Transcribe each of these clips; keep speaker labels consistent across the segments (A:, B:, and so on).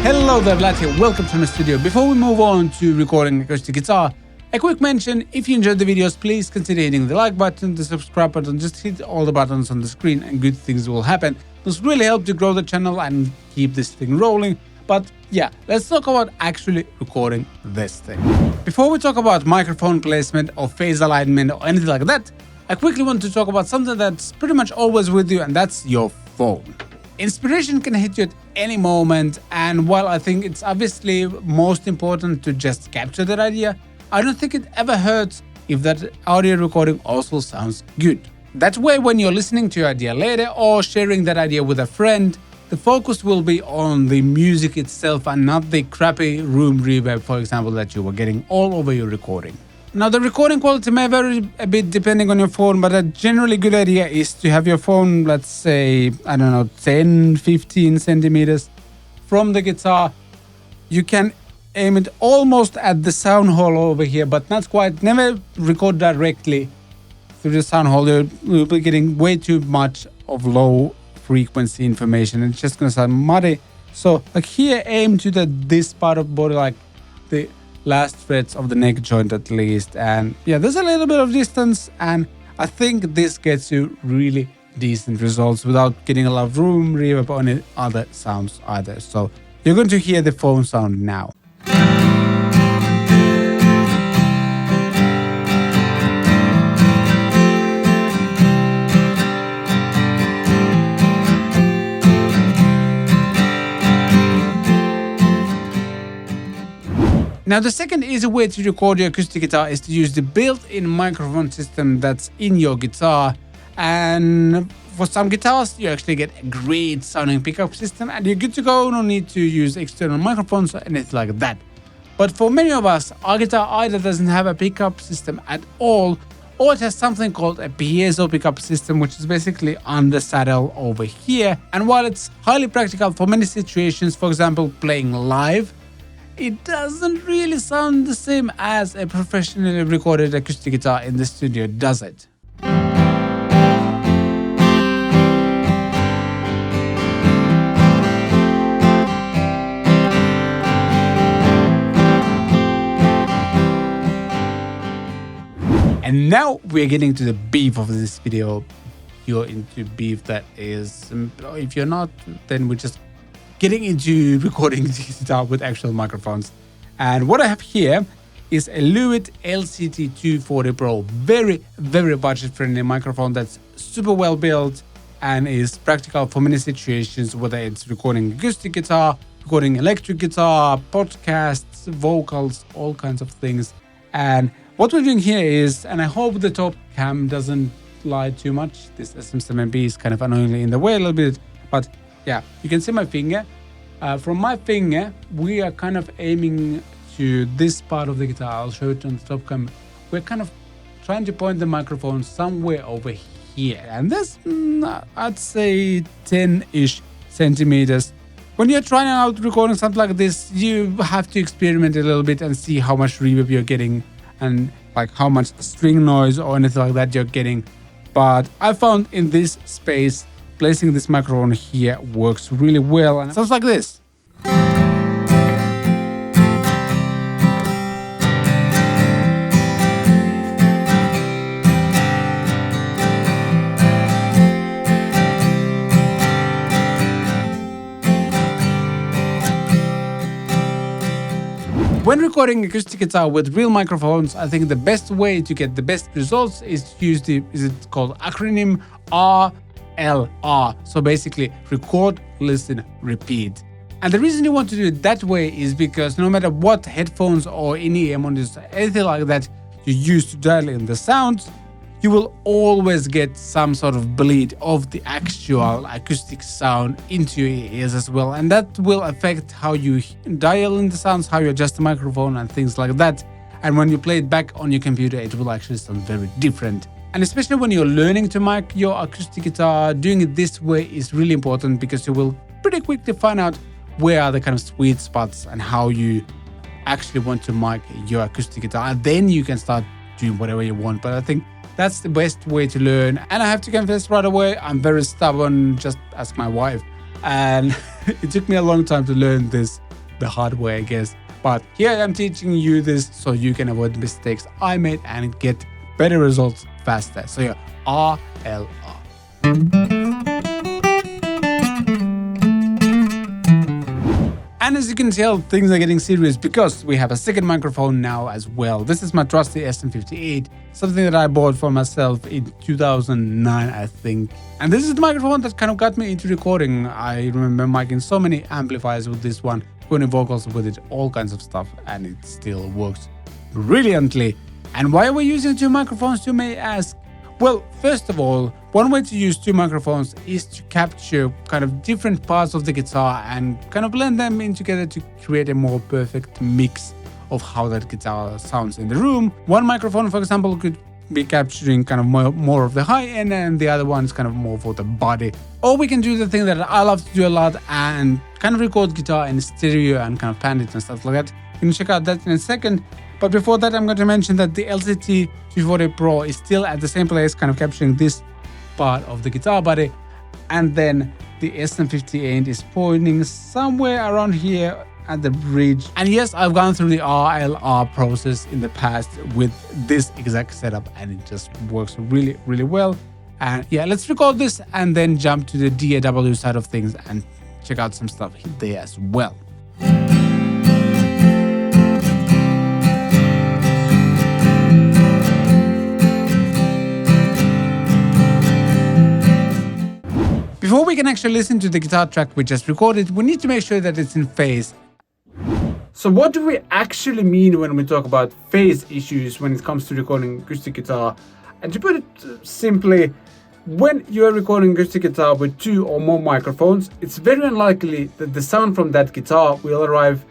A: Hello there, Vlad here. Welcome to my studio. Before we move on to recording acoustic guitar, a quick mention: if you enjoyed the videos, please consider hitting the like button, the subscribe button. Just hit all the buttons on the screen and good things will happen. This really helps to grow the channel and keep this thing rolling. But yeah, let's talk about actually recording this thing. Before we talk about microphone placement or phase alignment or anything like that, I quickly want to talk about something that's pretty much always with you, and that's your phone. Inspiration can hit you at any moment, and while I think it's obviously most important to just capture that idea, I don't think it ever hurts if that audio recording also sounds good. That way, when you're listening to your idea later or sharing that idea with a friend, the focus will be on the music itself and not the crappy room reverb, for example, that you were getting all over your recording. Now, the recording quality may vary a bit depending on your phone, but a generally good idea is to have your phone, let's say, 10, 15 centimeters from the guitar. You can aim it almost at the sound hole over here, but not quite. Never record directly through the sound hole. You'll be getting way too much of low frequency information. It's just going to sound muddy. So, like here, aim to this part of the body, like the last frets of the neck joint at least, and yeah, there's a little bit of distance, and I think this gets you really decent results without getting a lot of room reverb or any other sounds either. So you're going to hear the phone sound now. Now, the second easy way to record your acoustic guitar is to use the built-in microphone system that's in your guitar. And for some guitars, you actually get a great sounding pickup system and you're good to go. No need to use external microphones or anything like that. But for many of us, our guitar either doesn't have a pickup system at all, or it has something called a piezo pickup system, which is basically on the saddle over here. And while it's highly practical for many situations, for example, playing live, it doesn't really sound the same as a professionally recorded acoustic guitar in the studio, does it? And now we're getting to the beef of this video. You're into beef, that is. If you're not, then we're just getting into recording the guitar with actual microphones. And what I have here is a Lewitt LCT 240 Pro. Very, very budget-friendly microphone that's super well built and is practical for many situations, whether it's recording acoustic guitar, recording electric guitar, podcasts, vocals, all kinds of things. And what we're doing here is, and I hope the top cam doesn't lie too much, this SM7B is kind of annoyingly in the way a little bit, but yeah, you can see my finger. From my finger, we are kind of aiming to this part of the guitar. I'll show it on the top cam. We're kind of trying to point the microphone somewhere over here. And that's, I'd say, 10-ish centimeters. When you're trying out recording something like this, you have to experiment a little bit and see how much reverb you're getting and like how much string noise or anything like that you're getting. But I found in this space, placing this microphone here works really well, and it sounds like this. When recording acoustic guitar with real microphones, I think the best way to get the best results is to use it's called acronym RLR. So basically, record, listen, repeat. And the reason you want to do it that way is because no matter what headphones or any ear monitors, anything like that you use to dial in the sounds, you will always get some sort of bleed of the actual acoustic sound into your ears as well. And that will affect how you dial in the sounds, how you adjust the microphone and things like that. And when you play it back on your computer, it will actually sound very different. And especially when you're learning to mic your acoustic guitar, doing it this way is really important because you will pretty quickly find out where are the kind of sweet spots and how you actually want to mic your acoustic guitar. And then you can start doing whatever you want. But I think that's the best way to learn. And I have to confess right away, I'm very stubborn, just ask my wife. And it took me a long time to learn this. the hard way, I guess. But here I'm teaching you this so you can avoid the mistakes I made and get better results faster. So yeah, R, L, R. And as you can tell, things are getting serious because we have a second microphone now as well. This is my trusty SM58, something that I bought for myself in 2009, I think. And this is the microphone that kind of got me into recording. I remember miking so many amplifiers with this one, putting vocals with it, all kinds of stuff, and it still works brilliantly. And why are we using two microphones, you may ask? Well, first of all, one way to use two microphones is to capture kind of different parts of the guitar and kind of blend them in together to create a more perfect mix of how that guitar sounds in the room. One microphone, for example, could be capturing kind of more of the high end, and the other one is kind of more for the body. Or we can do the thing that I love to do a lot and kind of record guitar in stereo and kind of pan it and stuff like that. You can check out that in a second. But before that, I'm going to mention that the LCT 240 Pro is still at the same place, kind of capturing this part of the guitar body. And then the SM58 is pointing somewhere around here at the bridge. And yes, I've gone through the RLR process in the past with this exact setup, and it just works really, really well. And yeah, let's record this and then jump to the DAW side of things and check out some stuff there as well. Before we can actually listen to the guitar track we just recorded, we need to make sure that it's in phase. So what do we actually mean when we talk about phase issues when it comes to recording acoustic guitar? And to put it simply, when you are recording acoustic guitar with two or more microphones, it's very unlikely that the sound from that guitar will arrive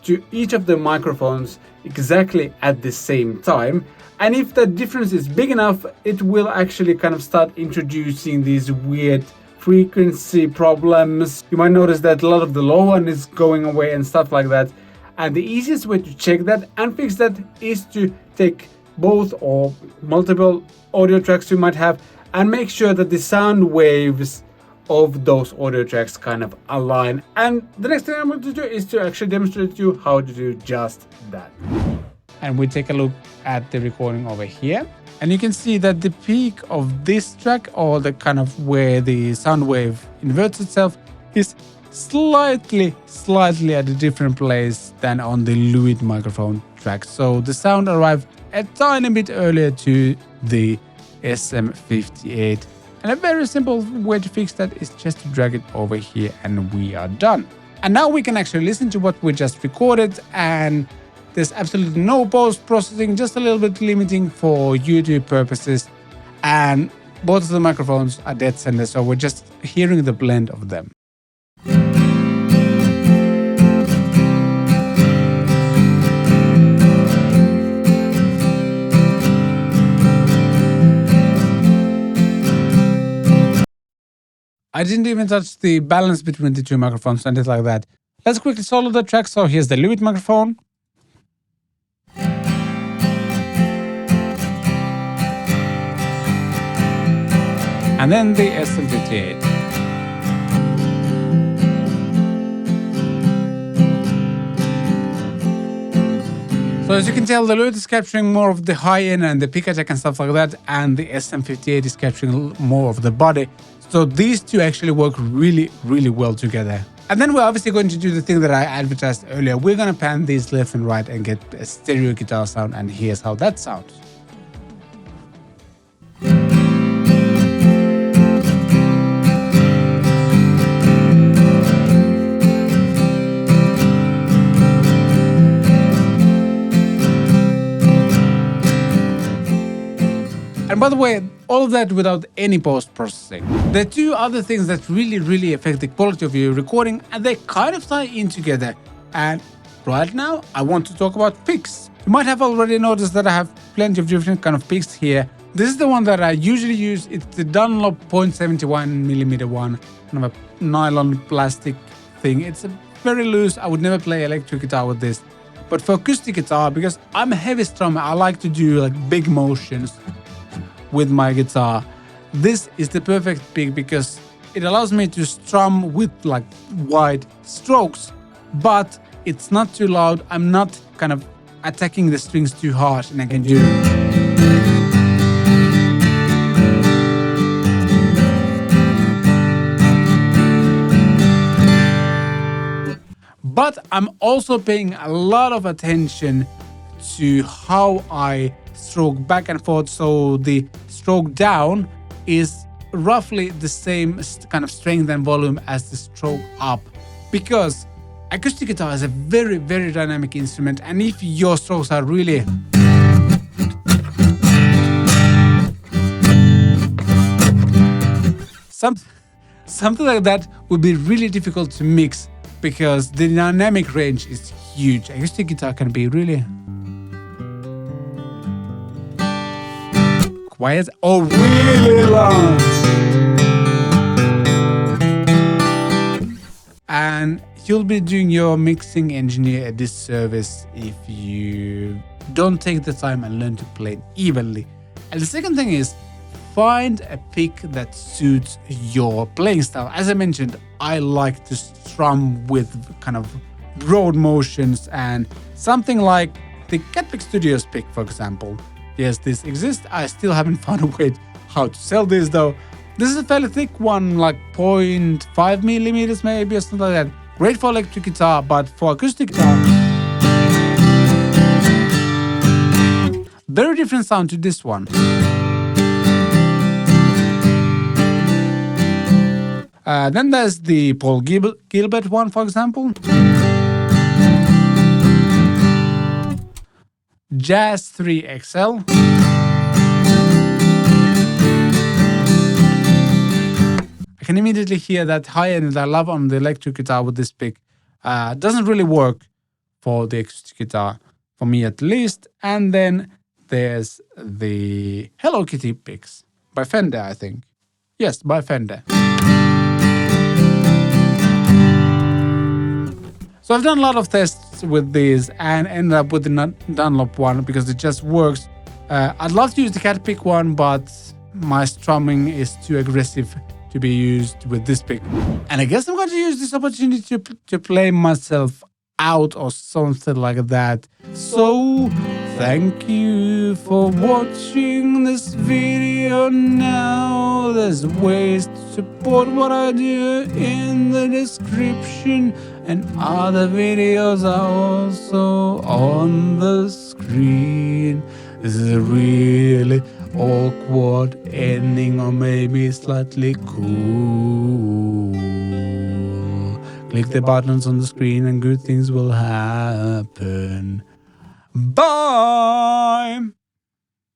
A: to each of the microphones exactly at the same time. And if that difference is big enough, it will actually kind of start introducing these weird frequency problems. You might notice that a lot of the low one is going away and stuff like that. And the easiest way to check that and fix that is to take both or multiple audio tracks you might have and make sure that the sound waves of those audio tracks kind of align. And the next thing I'm going to do is to actually demonstrate to you how to do just that. And we take a look at the recording over here. And you can see that the peak of this track, or the kind of where the sound wave inverts itself, is slightly at a different place than on the Lewitt microphone track. So the sound arrived a tiny bit earlier to the SM58. And a very simple way to fix that is just to drag it over here and we are done. And now we can actually listen to what we just recorded, and there's absolutely no post-processing, just a little bit limiting for YouTube purposes. And both of the microphones are dead center, so we're just hearing the blend of them. I didn't even touch the balance between the two microphones and anything like that. Let's quickly solo the track. So here's the Lewitt microphone. And then the SM58. So as you can tell, the Lewitt is capturing more of the high end and the pick attack and stuff like that, and the SM58 is capturing more of the body. So these two actually work really, really well together. And then we're obviously going to do the thing that I advertised earlier. We're going to pan these left and right and get a stereo guitar sound, and here's how that sounds. And by the way, all of that without any post-processing. There are two other things that really affect the quality of your recording, and they kind of tie in together. And right now, I want to talk about picks. You might have already noticed that I have plenty of different kind of picks here. This is the one that I usually use. It's the Dunlop 0.71mm one, kind of a nylon plastic thing. It's a very loose. I would never play electric guitar with this. But for acoustic guitar, because I'm a heavy strummer, I like to do like big motions with my guitar. This is the perfect pick because it allows me to strum with like wide strokes, but It's not too loud. I'm not kind of attacking the strings too hard, and I can do. But I'm also paying a lot of attention to how I stroke back and forth. So the stroke down is roughly the same kind of strength and volume as the stroke up, because acoustic guitar is a very, very dynamic instrument. And if your strokes are really something like that, would be really difficult to mix, because the dynamic range is huge. Acoustic guitar can be really quiet or really loud. And you'll be doing your mixing engineer a disservice if you don't take the time and learn to play it evenly. And the second thing is, find a pick that suits your playing style. As I mentioned, I like to strum with kind of broad motions, and something like the CatPick Studios pick, for example. Yes, this exists. I still haven't found a way how to sell this though. This is a fairly thick one, like 0.5 millimeters maybe, or something like that. Great for electric guitar, but for acoustic guitar, very different sound to this one. Then there's the Paul Gilbert one, for example. Jazz 3 XL. I can immediately hear that high end that I love on the electric guitar with this pick. Doesn't really work for the acoustic guitar, for me at least. And then there's the Hello Kitty picks by Fender, I think. Yes, by Fender. So I've done a lot of tests with these and ended up with the Dunlop one because it just works. I'd love to use the CatPick one, but my strumming is too aggressive to be used with this pick. And I guess I'm going to use this opportunity to play myself out or something like that. So thank you for watching this video. Now there's ways to support what I do in the description, and other videos are also on the screen. This is a really awkward ending, or maybe slightly cool. Click the buttons on the screen and good things will happen. Bye!